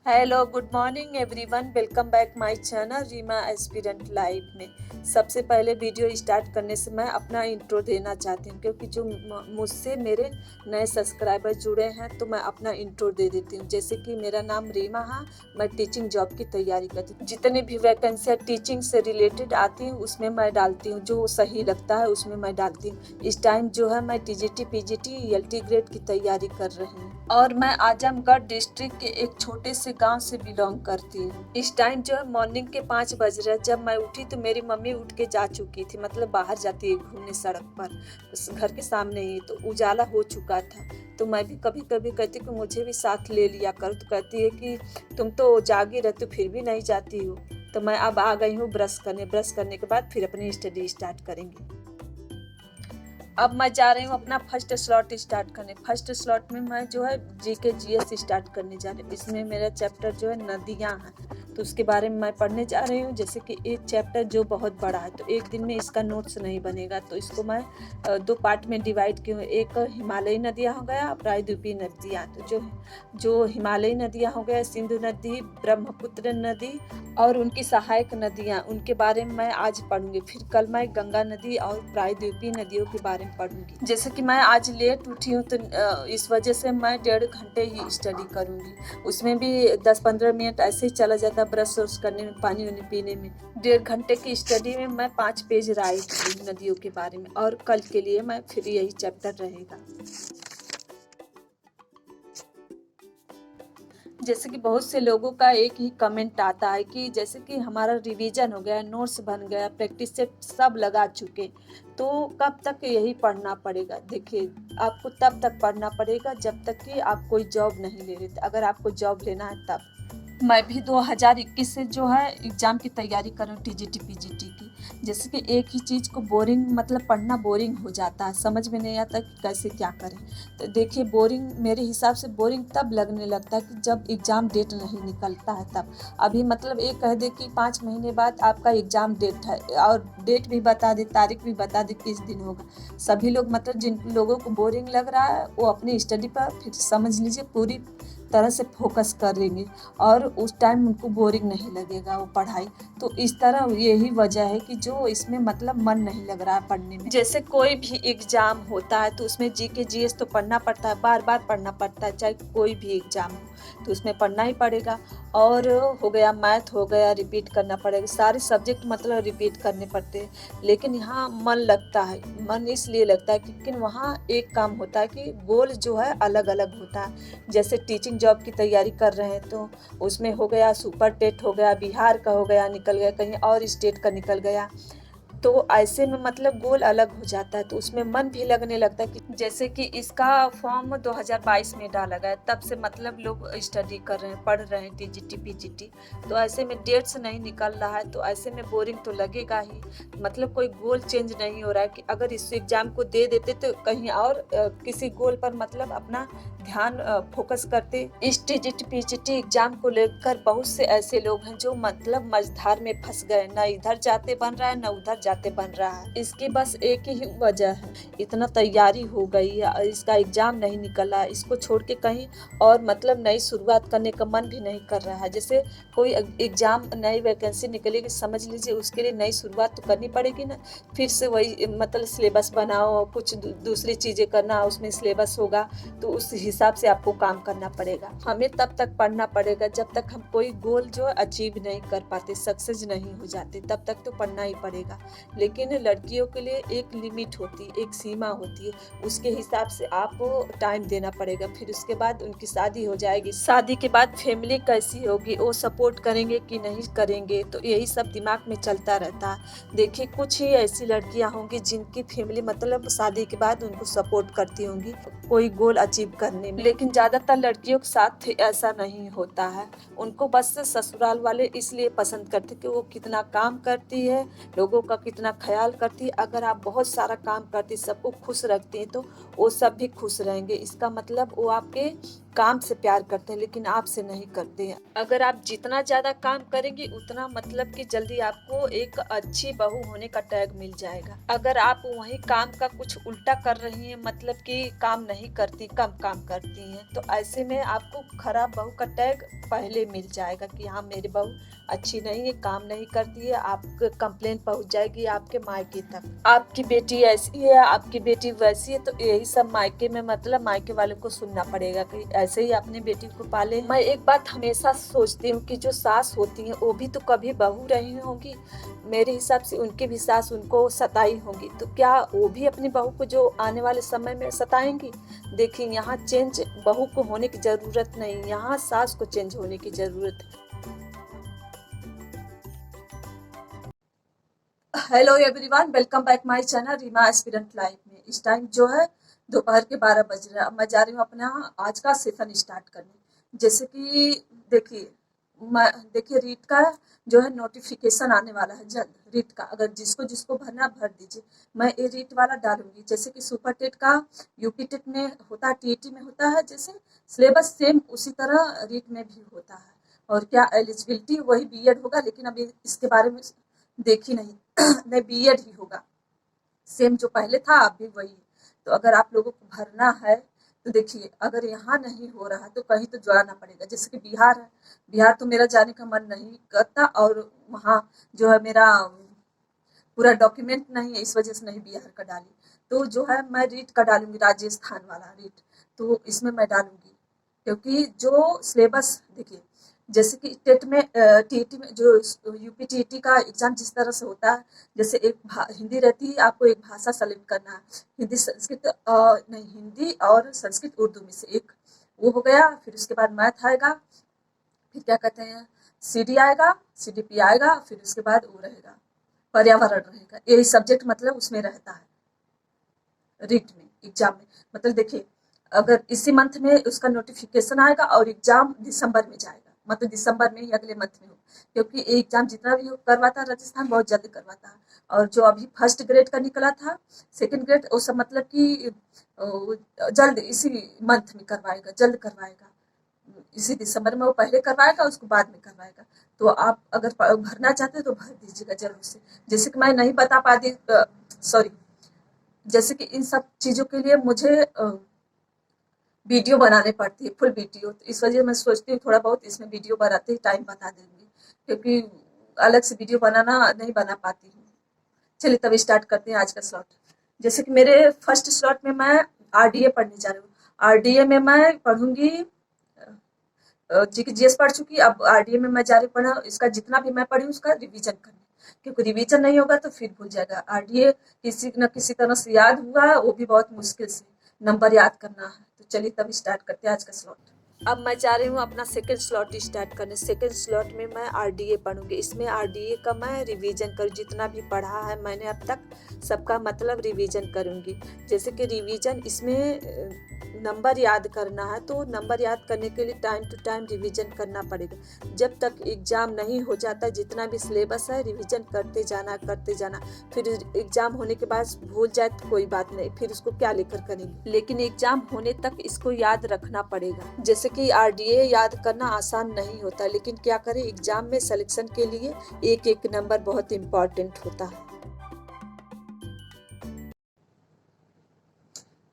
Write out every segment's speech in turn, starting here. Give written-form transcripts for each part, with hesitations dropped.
Hello good morning everyone, welcome back my channel Reema aspirant live में। सबसे पहले video start करने से मैं अपना इंट्रो देना चाहती हूँ, क्योंकि जो मुझसे मेरे नए सब्सक्राइबर जुड़े हैं तो मैं अपना इंट्रो दे देती हूँ। जैसे कि मेरा नाम रीमा है, मैं टीचिंग जॉब की तैयारी करती हूँ। जितनी भी वैकेंसियाँ टीचिंग से रिलेटेड आती हूँ उसमें मैं डालती हूँ, जो सही लगता है उसमें मैं डालती हूँ। इस टाइम जो है मैं टीजीटी पीजीटी एलटी ग्रेड की तैयारी कर रही हूँ और मैं आजमगढ़ डिस्ट्रिक्ट के एक छोटे से गांव से बिलोंग करती हूँ। इस टाइम जो है मॉर्निंग के 5 बज रहे। जब मैं उठी तो मेरी मम्मी उठ के जा चुकी थी, मतलब बाहर जाती है घूमने सड़क पर, उस घर के सामने ही। तो उजाला हो चुका था। तो मैं भी कभी कभी कहती कि मुझे भी साथ ले लिया करो, तो कहती है कि तुम तो जागी रहती हो फिर भी नहीं जाती हो। तो मैं अब आ गई हूँ ब्रश करने के बाद फिर अपनी स्टडी स्टार्ट करेंगे। अब मैं जा रही हूँ अपना फर्स्ट स्लॉट स्टार्ट करने। फर्स्ट स्लॉट में मैं जो है जीके जीएस स्टार्ट करने जा रही हूँ। इसमें मेरा चैप्टर जो है नदियाँ हैं, तो उसके बारे में मैं पढ़ने जा रही हूँ। जैसे कि एक चैप्टर जो बहुत बड़ा है तो एक दिन में इसका नोट्स नहीं बनेगा, तो इसको मैं 2 पार्ट में डिवाइड की हूँ। एक हिमालयी नदियाँ हो गया, प्रायद्वीपीय नदियाँ। तो जो हिमालयी नदियाँ हो गया, सिंधु नदी, ब्रह्मपुत्र नदी और उनकी सहायक नदियाँ, उनके बारे में मैं आज पढ़ूंगी। फिर कल मैं गंगा नदी और प्रायद्वीपीय नदियों के बारे में पढ़ूंगी। जैसे कि मैं आज लेट उठी हूँ तो इस वजह से मैं 1.5 घंटे ही स्टडी करूंगी। उसमें भी 10-15 मिनट ऐसे ही चला जाता ब्रश व्रश करने में, पानी वानी पीने में। 1.5 घंटे की स्टडी में मैं 5 पेज राइट की नदियों के बारे में, और कल के लिए मैं फिर यही चैप्टर रहेगा। जैसे कि बहुत से लोगों का एक ही कमेंट आता है कि जैसे कि हमारा रिवीजन हो गया, नोट्स बन गया, प्रैक्टिस सेट सब लगा चुके, तो कब तक यही पढ़ना पड़ेगा। देखिए, आपको तब तक पढ़ना पड़ेगा जब तक कि आप कोई जॉब नहीं ले लेते। अगर आपको जॉब लेना है तब। मैं भी 2021 से जो है एग्ज़ाम की तैयारी कर रही हूँ, टीजीटी पीजीटी की। जैसे कि एक ही चीज़ को बोरिंग, मतलब पढ़ना बोरिंग हो जाता है, समझ में नहीं आता कि कैसे क्या करें। तो देखिए, बोरिंग मेरे हिसाब से बोरिंग तब लगने लगता है कि जब एग्ज़ाम डेट नहीं निकलता है तब। अभी मतलब ये कह दे कि 5 महीने बाद आपका एग्ज़ाम डेट है, और डेट भी बता दे, तारीख भी बता दे किस दिन होगा। सभी लोग, मतलब जिन लोगों को बोरिंग लग रहा है वो अपनी स्टडी पर फिर समझ लीजिए पूरी तरह से फोकस करेंगे, और उस टाइम उनको बोरिंग नहीं लगेगा वो पढ़ाई। तो इस तरह यही वजह है कि जो इसमें मतलब मन नहीं लग रहा है पढ़ने में। जैसे कोई भी एग्जाम होता है तो उसमें जीके जीएस तो पढ़ना पड़ता है, बार बार पढ़ना पड़ता है, चाहे कोई भी एग्जाम हो तो उसमें पढ़ना ही पड़ेगा। और हो गया मैथ, हो गया रिपीट करना पड़ेगा, सारे सब्जेक्ट मतलब रिपीट करने पड़ते हैं। लेकिन यहाँ मन लगता है, मन इसलिए लगता है क्योंकि वहाँ एक काम होता है कि गोल जो है अलग अलग होता है। जैसे टीचिंग जॉब की तैयारी कर रहे हैं तो उसमें हो गया सुपर टेट हो गया, बिहार का हो गया, निकल गया कहीं और स्टेट का निकल गया। तो ऐसे में मतलब गोल अलग हो जाता है, तो उसमें मन भी लगने लगता है कि जैसे कि इसका फॉर्म 2022 में डाला गया, तब से मतलब लोग स्टडी कर रहे हैं, पढ़ रहे हैं टीजीटी पीजीटी। तो ऐसे में डेट्स नहीं निकल रहा है, तो ऐसे में बोरिंग तो लगेगा ही। मतलब कोई गोल चेंज नहीं हो रहा है कि अगर इस एग्जाम को दे देते तो कहीं और किसी गोल पर मतलब अपना ध्यान फोकस करते। इस टीजीटी पीजीटी एग्जाम को लेकर बहुत से ऐसे लोग हैं जो मतलब मझधार में फंस गए, ना इधर जाते बन रहा है ना उधर जाते बन रहा है। इसकी बस एक ही वजह है, इतना तैयारी हो गई है, इसका एग्जाम नहीं निकला, इसको छोड़ के कहीं और मतलब नई शुरुआत करने का मन भी नहीं कर रहा है। जैसे कोई एग्जाम, नई वैकेंसी निकलेगी, समझ लीजिए उसके लिए नई शुरुआत तो करनी पड़ेगी ना। फिर से वही मतलब सिलेबस बनाओ, कुछ दूसरी चीज़ें करना, उसमें सिलेबस होगा तो उस हिसाब से आपको काम करना पड़ेगा। हमें तब तक पढ़ना पड़ेगा जब तक हम कोई गोल जो अचीव नहीं कर पाते, सक्सेस नहीं हो जाते, तब तक तो पढ़ना ही पड़ेगा। लेकिन लड़कियों के लिए एक लिमिट होती है, एक सीमा होती है, उसके हिसाब से आपको टाइम देना पड़ेगा। फिर उसके बाद उनकी शादी हो जाएगी, शादी के बाद फैमिली कैसी होगी, वो सपोर्ट करेंगे कि नहीं करेंगे, तो यही सब दिमाग में चलता रहता है। देखिए, कुछ ही ऐसी लड़कियां होंगी जिनकी फैमिली मतलब शादी के बाद उनको सपोर्ट करती होंगी कोई गोल अचीव करने में, लेकिन ज़्यादातर लड़कियों के साथ ऐसा नहीं होता है। उनको बस ससुराल वाले इसलिए पसंद करते कि वो कितना काम करती है, लोगों का कितना ख्याल करती है। अगर आप बहुत सारा काम करती, सबको खुश रखती हैं, तो वो सब भी खुश रहेंगे। इसका मतलब वो आपके काम से प्यार करते हैं लेकिन आपसे नहीं करते हैं। अगर आप जितना ज़्यादा काम करेंगी उतना मतलब कि जल्दी आपको एक अच्छी बहू होने का टैग मिल जाएगा। अगर आप वही काम का कुछ उल्टा कर रही हैं, मतलब कि काम नहीं करती, कम काम करती हैं, तो ऐसे में आपको खराब बहू का टैग पहले मिल जाएगा कि हाँ मेरी बहू अच्छी नहीं है, काम नहीं करती है। आपको कंप्लेंट पहुंच जाएगी आपके मायके तक, आपकी बेटी ऐसी है, आपकी बेटी वैसी है। तो यही सब मायके में मतलब मायके वालों को सुनना पड़ेगा कि ऐसे ही अपनी बेटी को पाले। मैं एक बात हमेशा सोचती हूँ कि जो सास होती हैं वो भी तो कभी बहू रही होंगी। मेरे हिसाब से उनकी भी सास उनको सताई होंगी, तो क्या वो भी अपनी बहू को जो आने वाले समय में सताएंगी? देखिए यहाँ चेंज बहू को होने की जरूरत नहीं, यहाँ सास को चेंज होने की जरूरत है। Hello everyone, welcome back my channel Reema aspirant life में। इस टाइम जो है दोपहर के 12 बज रहे हैं। अब मैं जा रही हूँ अपना आज का सेशन स्टार्ट करने। जैसे कि देखिए, मैं देखिए रीट का जो है नोटिफिकेशन आने वाला है जल्द। रीट का अगर जिसको जिसको भरना भर दीजिए। मैं ये रीट वाला डालूंगी। जैसे कि सुपर टेट का यूपी टेट में होता है, टीईटी में होता है, जैसे सिलेबस सेम उसी तरह रीट में भी होता है। और क्या एलिजिबिलिटी वही बीएड होगा, लेकिन अभी इसके बारे में देखी नहीं। नहीं, बीएड ही होगा, सेम जो पहले था अभी वही। तो अगर आप लोगों को भरना है तो देखिए, अगर यहाँ नहीं हो रहा तो कहीं तो जाना पड़ेगा। जैसे कि बिहार है, बिहार तो मेरा जाने का मन नहीं करता, और वहाँ जो है मेरा पूरा डॉक्यूमेंट नहीं है, इस वजह से नहीं बिहार का डाली। तो जो है मैं रीट का डालूंगी, राजस्थान वाला रीट। तो इसमें मैं डालूंगी, क्योंकि जो सिलेबस देखिए, जैसे कि टेट में टीईटी में जो यूपी टीईटी का एग्जाम जिस तरह से होता है, जैसे एक हिंदी रहती है, आपको एक भाषा सेलेक्ट करना है, हिंदी संस्कृत नहीं, हिंदी और संस्कृत उर्दू में से एक, वो हो गया। फिर उसके बाद मैथ आएगा, फिर क्या कहते हैं सीडी आएगा, सीडीपी आएगा, फिर उसके बाद वो रहेगा पर्यावरण रहेगा। यही सब्जेक्ट मतलब उसमें रहता है रीट में, एग्जाम में। मतलब देखिए, अगर इसी मंथ में उसका नोटिफिकेशन आएगा और एग्जाम दिसंबर में जाएगा, मतलब दिसंबर में ही अगले मंथ में हो, क्योंकि एग्जाम जितना भी करवाता है राजस्थान बहुत जल्दी करवाता है। और जो अभी फर्स्ट ग्रेड का निकला था, सेकंड ग्रेड, वो सब मतलब कि जल्द इसी मंथ में करवाएगा, जल्द करवाएगा। इसी दिसंबर में वो पहले करवाएगा, उसको बाद में करवाएगा। तो आप अगर भरना चाहते हैं तो भर दीजिएगा जरूर से। जैसे कि मैं नहीं बता पाती, सॉरी, जैसे कि इन सब चीज़ों के लिए मुझे वीडियो बनाने पड़ती है, फुल वीडियो। तो इस वजह मैं सोचती हूँ थोड़ा बहुत इसमें वीडियो बनाते ही टाइम बता देंगे, क्योंकि अलग से वीडियो बनाना नहीं बना पाती हूँ। चलिए तब स्टार्ट करते हैं आज का स्लॉट। जैसे कि मेरे फर्स्ट स्लॉट में मैं आरडीए पढ़ने जा रही हूँ। आरडीए में मैं पढ़ूंगी, जीएस पढ़ चुकी, अब आरडीए में मैं जा रही पढ़ा। इसका जितना भी मैं पढ़ी उसका रिवीजन करने, क्योंकि रिवीजन नहीं होगा तो फिर भूल जाएगा। आरडीए किसी न किसी तरह से याद हुआ है, वो भी बहुत मुश्किल से नंबर याद करना है। तो चलिए तब स्टार्ट करते हैं आज का स्लॉट। अब मैं जा रही हूँ अपना सेकंड स्लॉट स्टार्ट करने। सेकंड स्लॉट में मैं आरडीए पढ़ूंगी। इसमें आरडीए का मैं रिवीजन करूँ, जितना भी पढ़ा है मैंने अब तक सबका मतलब रिवीजन करूंगी। जैसे कि रिवीजन इसमें नंबर याद करना है, तो नंबर याद करने के लिए टाइम टू टाइम रिवीजन करना पड़ेगा। जब तक एग्जाम नहीं हो जाता, जितना भी सिलेबस है रिवीजन करते जाना करते जाना। फिर एग्जाम होने के बाद भूल जाए तो कोई बात नहीं, फिर उसको क्या लेकर करेंगे, लेकिन एग्जाम होने तक इसको याद रखना पड़ेगा। जैसे कि आरडीए याद करना आसान नहीं होता, लेकिन क्या करें, एग्जाम में सिलेक्शन के लिए एक एक नंबर बहुत इम्पोर्टेंट होता है।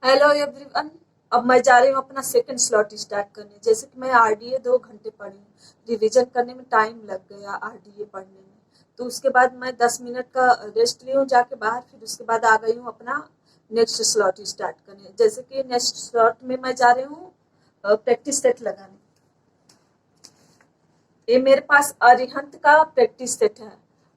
हेलो एवरीवन, अब मैं जा रही हूँ अपना सेकंड स्लॉट स्टार्ट करने। जैसे कि मैं आरडीए 2 घंटे पढ़ी हूँ, रिवीजन करने में टाइम लग गया आरडीए पढ़ने में। तो उसके बाद मैं 10 मिनट का रेस्ट ली हूँ जाके बाहर, फिर उसके बाद आ गई हूँ अपना नेक्स्ट स्लॉट स्टार्ट करने। जैसे कि नेक्स्ट स्लॉट में मैं जा रही हूँ प्रैक्टिस सेट लगाने। ये मेरे पास अरिहंत का प्रैक्टिस सेट है,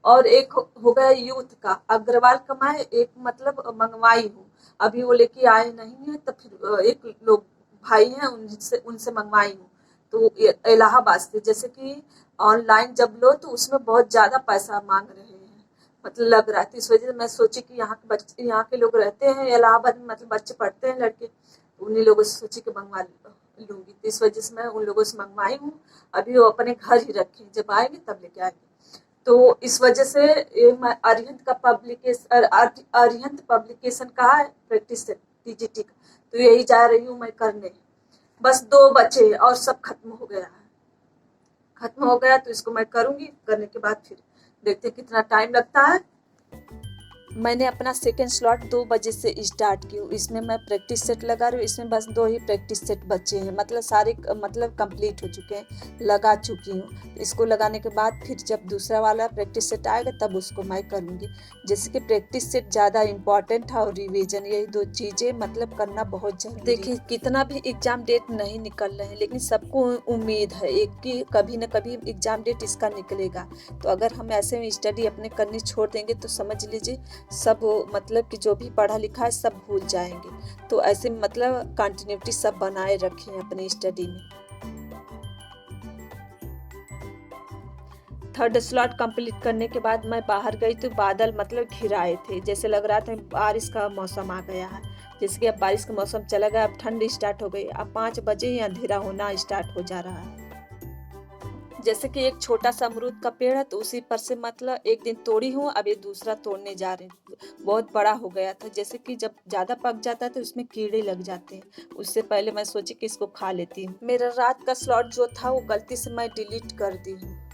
और एक हो गया यूथ का अग्रवाल का। मैं एक मतलब मंगवाई हूँ, अभी वो लेके आए नहीं है, तो फिर एक लोग भाई हैं उनसे उनसे मंगवाई हूँ। तो इलाहाबाद से, जैसे कि ऑनलाइन जब लो तो उसमें बहुत ज्यादा पैसा मांग रहे हैं, मतलब लग रहा है। तो इस वजह से मैं सोची कि यहाँ के बच्चे, यहाँ के लोग रहते हैं इलाहाबाद में, मतलब बच्चे पढ़ते हैं लड़के, तो उन्हीं लोगों से सोची कि मंगवा लूंगी। तो इस वजह से मैं उन लोगों से मंगवाई हूँ। अभी वो अपने घर ही रखे, जब आएंगे तब लेके आएंगे। तो इस वजह से मैं अरिहंत का अरिहंत पब्लिकेशन का है प्रैक्टिस टीजीटी का, तो यही जा रही हूँ मैं करने। बस 2 बचे और सब खत्म हो गया है। खत्म हो गया तो इसको मैं करूँगी, करने के बाद फिर देखते हैं कितना टाइम लगता है। मैंने अपना सेकंड स्लॉट 2 बजे से स्टार्ट की हूँ। इसमें मैं प्रैक्टिस सेट लगा रही हूँ। इसमें बस 2 ही प्रैक्टिस सेट बचे हैं, मतलब सारे मतलब कंप्लीट हो चुके हैं, लगा चुकी हूँ। इसको लगाने के बाद फिर जब दूसरा वाला प्रैक्टिस सेट आएगा तब उसको मैं करूँगी। जैसे कि प्रैक्टिस सेट ज़्यादा इम्पॉर्टेंट है और रिवीजन, यही 2 चीज़ें मतलब करना बहुत ज़रूरी है। देखिए कितना भी एग्ज़ाम डेट नहीं निकल रहे हैं, लेकिन सबको उम्मीद है एक कि कभी न कभी एग्ज़ाम डेट इसका निकलेगा। तो अगर हम ऐसे में स्टडी अपने करनी छोड़ देंगे तो समझ लीजिए सब मतलब कि जो भी पढ़ा लिखा है सब भूल जाएंगे। तो ऐसे मतलब कंटिन्यूटी सब बनाए रखें अपनी स्टडी में। थर्ड स्लॉट कंप्लीट करने के बाद मैं बाहर गई तो बादल मतलब घिराए थे, जैसे लग रहा था बारिश का मौसम आ गया है। जैसे कि अब बारिश का मौसम चला गया, अब ठंड स्टार्ट हो गई, अब 5 बजे ही अंधेरा होना स्टार्ट हो जा रहा है। जैसे कि एक छोटा सा अमरूद का पेड़ है तो उसी पर से मतलब एक दिन तोड़ी हूँ, अब ये दूसरा तोड़ने जा रहे हैं। बहुत बड़ा हो गया था, जैसे कि जब ज़्यादा पक जाता है तो उसमें कीड़े लग जाते हैं। उससे पहले मैं सोची कि इसको खा लेती हूँ। मेरा रात का स्लॉट जो था वो गलती से मैं डिलीट कर दी हूँ।